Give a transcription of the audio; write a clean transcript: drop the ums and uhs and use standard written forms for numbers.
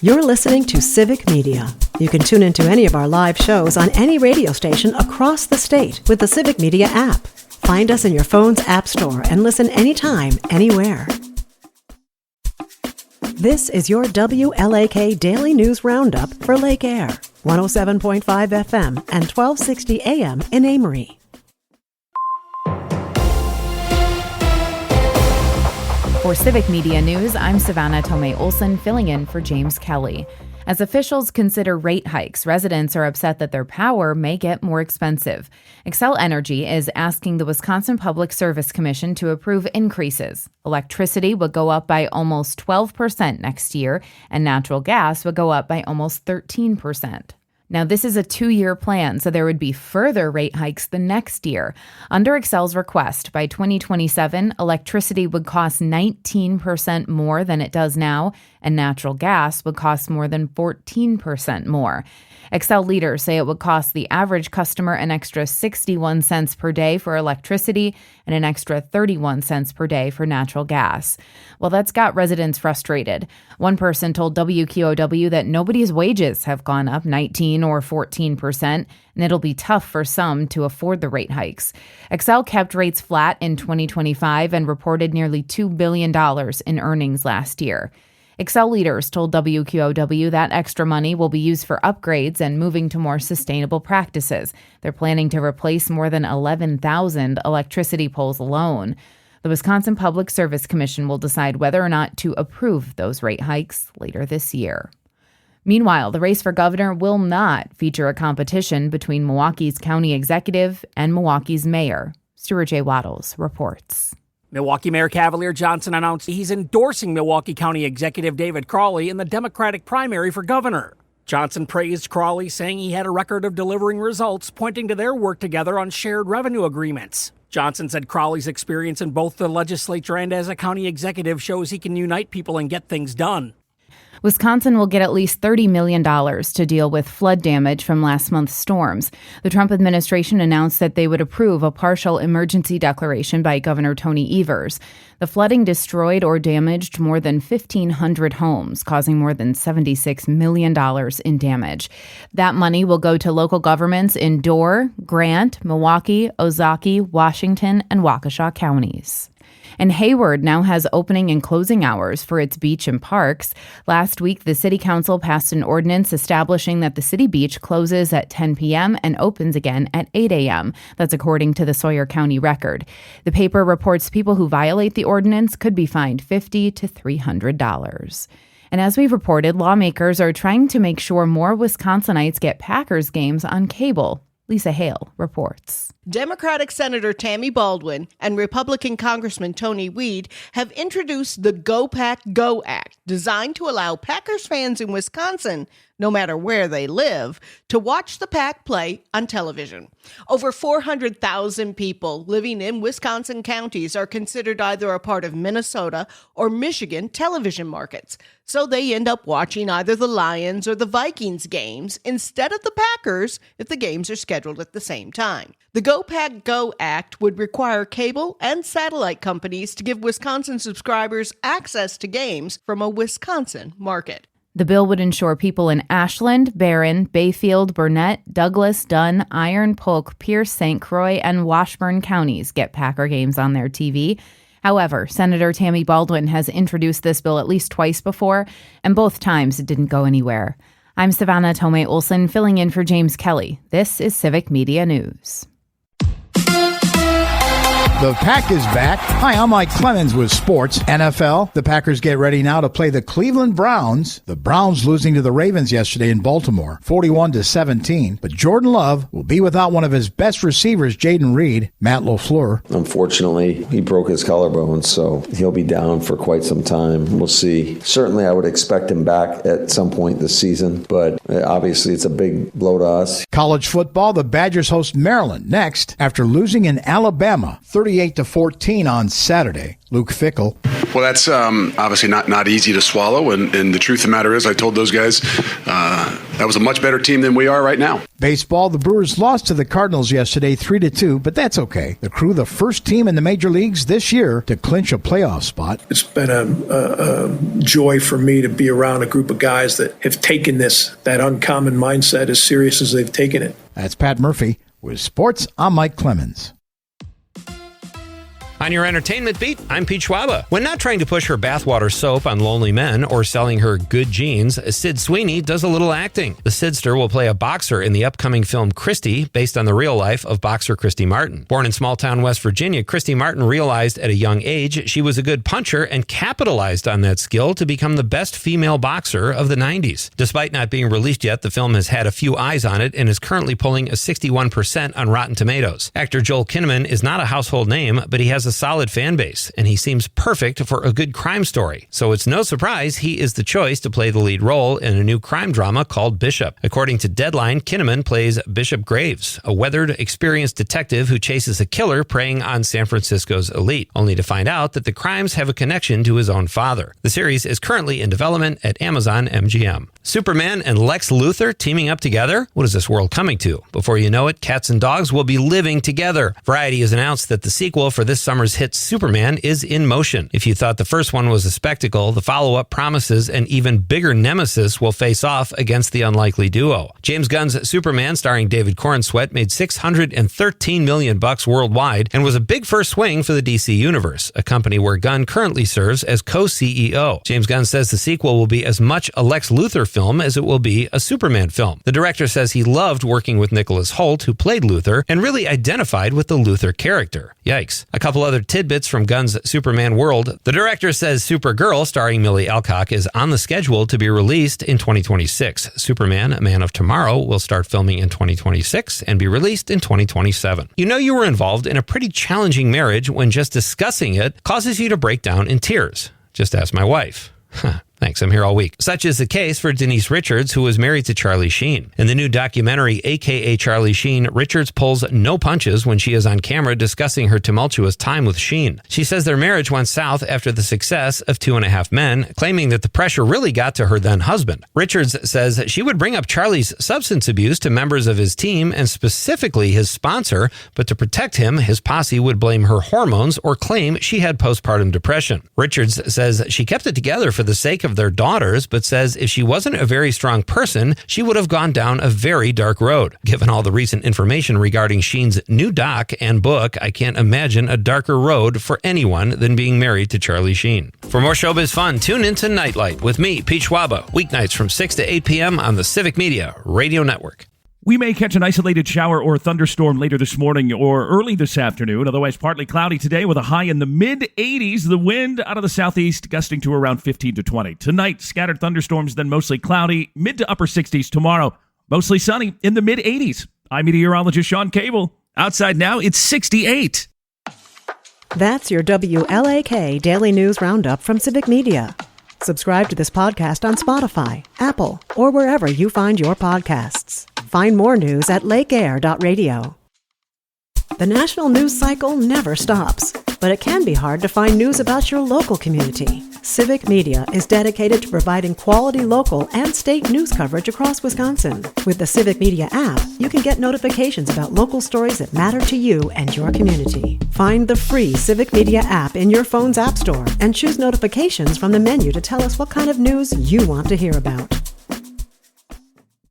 You're listening to Civic Media. You can tune into any of our live shows on any radio station across the state with the Civic Media app. Find us in your phone's app store and listen anytime, anywhere. This is your WLAK Daily News Roundup for Lake Air, 107.5 FM and 1260 AM in Amory. For Civic Media News, I'm Savannah Tomei-Olson, filling in for James Kelly. As officials consider rate hikes, residents are upset that their power may get more expensive. Xcel Energy is asking the Wisconsin Public Service Commission to approve increases. Electricity would go up by almost 12% next year, and natural gas would go up by almost 13%. Now, this is a 2-year plan, so there would be further rate hikes the next year. Under Xcel's request, by 2027, electricity would cost 19% more than it does now, and natural gas would cost more than 14% more. Xcel leaders say it would cost the average customer an extra 61 cents per day for electricity and an extra 31 cents per day for natural gas. Well, that's got residents frustrated. One person told WQOW that nobody's wages have gone up 19 or 14%, and it'll be tough for some to afford the rate hikes. Xcel kept rates flat in 2025 and reported nearly $2 billion in earnings last year. Xcel leaders told WQOW that extra money will be used for upgrades and moving to more sustainable practices. They're planning to replace more than 11,000 electricity poles alone. The Wisconsin Public Service Commission will decide whether or not to approve those rate hikes later this year. Meanwhile, the race for governor will not feature a competition between Milwaukee's county executive and Milwaukee's mayor. Stuart J. Waddles reports. Milwaukee Mayor Cavalier Johnson announced he's endorsing Milwaukee County Executive David Crawley in the Democratic primary for governor. Johnson praised Crawley, saying he had a record of delivering results, pointing to their work together on shared revenue agreements. Johnson said Crawley's experience in both the legislature and as a county executive shows he can unite people and get things done. Wisconsin will get at least $30 million to deal with flood damage from last month's storms. The Trump administration announced that they would approve a partial emergency declaration by Governor Tony Evers. The flooding destroyed or damaged more than 1,500 homes, causing more than $76 million in damage. That money will go to local governments in Dorr, Grant, Milwaukee, Ozaukee, Washington, and Waukesha counties. And Hayward now has opening and closing hours for its beach and parks. Last week, the city council passed an ordinance establishing that the city beach closes at 10 p.m. and opens again at 8 a.m. That's according to the Sawyer County Record. The paper reports people who violate the ordinance could be fined $50 to $300. And as we've reported, lawmakers are trying to make sure more Wisconsinites get Packers games on cable. Lisa Hale reports. Democratic Senator Tammy Baldwin and Republican Congressman Tony Weed have introduced the Go Pack Go Act, designed to allow Packers fans in Wisconsin, no matter where they live, to watch the Pack play on television. Over 400,000 people living in Wisconsin counties are considered either a part of Minnesota or Michigan television markets, so they end up watching either the Lions or the Vikings games instead of the Packers if the games are scheduled at the same time. The Go Pack Go Act would require cable and satellite companies to give Wisconsin subscribers access to games from a Wisconsin market. The bill would ensure people in Ashland, Barron, Bayfield, Burnett, Douglas, Dunn, Iron, Polk, Pierce, St. Croix, and Washburn counties get Packer games on their TV. However, Senator Tammy Baldwin has introduced this bill at least twice before, and both times it didn't go anywhere. I'm Savannah Tomei-Olson, filling in for James Kelly. This is Civic Media News. The Pack is back. Hi, I'm Mike Clemens with sports. NFL, the Packers get ready now to play the Cleveland Browns. The Browns losing to the Ravens yesterday in Baltimore, 41-17. But Jordan Love will be without one of his best receivers, Jaden Reed. Matt LaFleur. Unfortunately, he broke his collarbone, so he'll be down for quite some time. We'll see. Certainly, I would expect him back at some point this season, but obviously it's a big blow to us. College football, the Badgers host Maryland next after losing in Alabama, 38-14 on Saturday. Luke Fickell. Well, that's obviously not easy to swallow, and the truth of the matter is I told those guys that was a much better team than we are right now. Baseball, the Brewers lost to the Cardinals yesterday 3-2, but that's okay. The Crew, the first team in the major leagues this year to clinch a playoff spot. It's been a joy for me to be around a group of guys that have taken that uncommon mindset as serious as they've taken it. That's Pat Murphy with Sports. I'm Mike Clemens. On your entertainment beat, I'm Pete Schwaba. When not trying to push her bathwater soap on lonely men or selling her good jeans, Sid Sweeney does a little acting. The Sidster will play a boxer in the upcoming film Christy, based on the real life of boxer Christy Martin. Born in small-town West Virginia, Christy Martin realized at a young age she was a good puncher and capitalized on that skill to become the best female boxer of the 90s. Despite not being released yet, the film has had a few eyes on it and is currently polling a 61% on Rotten Tomatoes. Actor Joel Kinnaman is not a household name, but he has a solid fan base, and he seems perfect for a good crime story. So it's no surprise he is the choice to play the lead role in a new crime drama called Bishop. According to Deadline, Kinnaman plays Bishop Graves, a weathered, experienced detective who chases a killer preying on San Francisco's elite, only to find out that the crimes have a connection to his own father. The series is currently in development at Amazon MGM. Superman and Lex Luthor teaming up together? What is this world coming to? Before you know it, cats and dogs will be living together. Variety has announced that the sequel for this summer's hit Superman is in motion. If you thought the first one was a spectacle, the follow-up promises an even bigger nemesis will face off against the unlikely duo. James Gunn's Superman, starring David Corenswet, made $613 million worldwide and was a big first swing for the DC Universe, a company where Gunn currently serves as co-CEO. James Gunn says the sequel will be as much a Lex Luthor film as it will be a Superman film. The director says he loved working with Nicholas Hoult, who played Luthor, and really identified with the Luthor character. Yikes. A couple other tidbits from Gunn's Superman world. The director says Supergirl, starring Millie Alcock, is on the schedule to be released in 2026. Superman, Man of Tomorrow, will start filming in 2026 and be released in 2027. You know you were involved in a pretty challenging marriage when just discussing it causes you to break down in tears. Just ask my wife. Thanks, I'm here all week. Such is the case for Denise Richards, who was married to Charlie Sheen. In the new documentary, AKA Charlie Sheen, Richards pulls no punches when she is on camera discussing her tumultuous time with Sheen. She says their marriage went south after the success of 2.5 Men, claiming that the pressure really got to her then husband. Richards says she would bring up Charlie's substance abuse to members of his team and specifically his sponsor, but to protect him, his posse would blame her hormones or claim she had postpartum depression. Richards says she kept it together for the sake of their daughters, but says if she wasn't a very strong person, she would have gone down a very dark road. Given all the recent information regarding Sheen's new doc and book, I can't imagine a darker road for anyone than being married to Charlie Sheen. For more showbiz fun, tune into Nightlight with me, Pete Schwaba, weeknights from 6 to 8 p.m. on the Civic Media Radio Network. We may catch an isolated shower or thunderstorm later this morning or early this afternoon. Otherwise, partly cloudy today with a high in the mid-80s. The wind out of the southeast gusting to around 15 to 20. Tonight, scattered thunderstorms, then mostly cloudy. Mid to upper 60s tomorrow. Mostly sunny in the mid-80s. I'm meteorologist Sean Cable. Outside now, it's 68. That's your WLAK Daily News Roundup from Civic Media. Subscribe to this podcast on Spotify, Apple, or wherever you find your podcasts. Find more news at lakeair.radio. The national news cycle never stops, but it can be hard to find news about your local community. Civic Media is dedicated to providing quality local and state news coverage across Wisconsin. With the Civic Media app, you can get notifications about local stories that matter to you and your community. Find the free Civic Media app in your phone's app store and choose notifications from the menu to tell us what kind of news you want to hear about.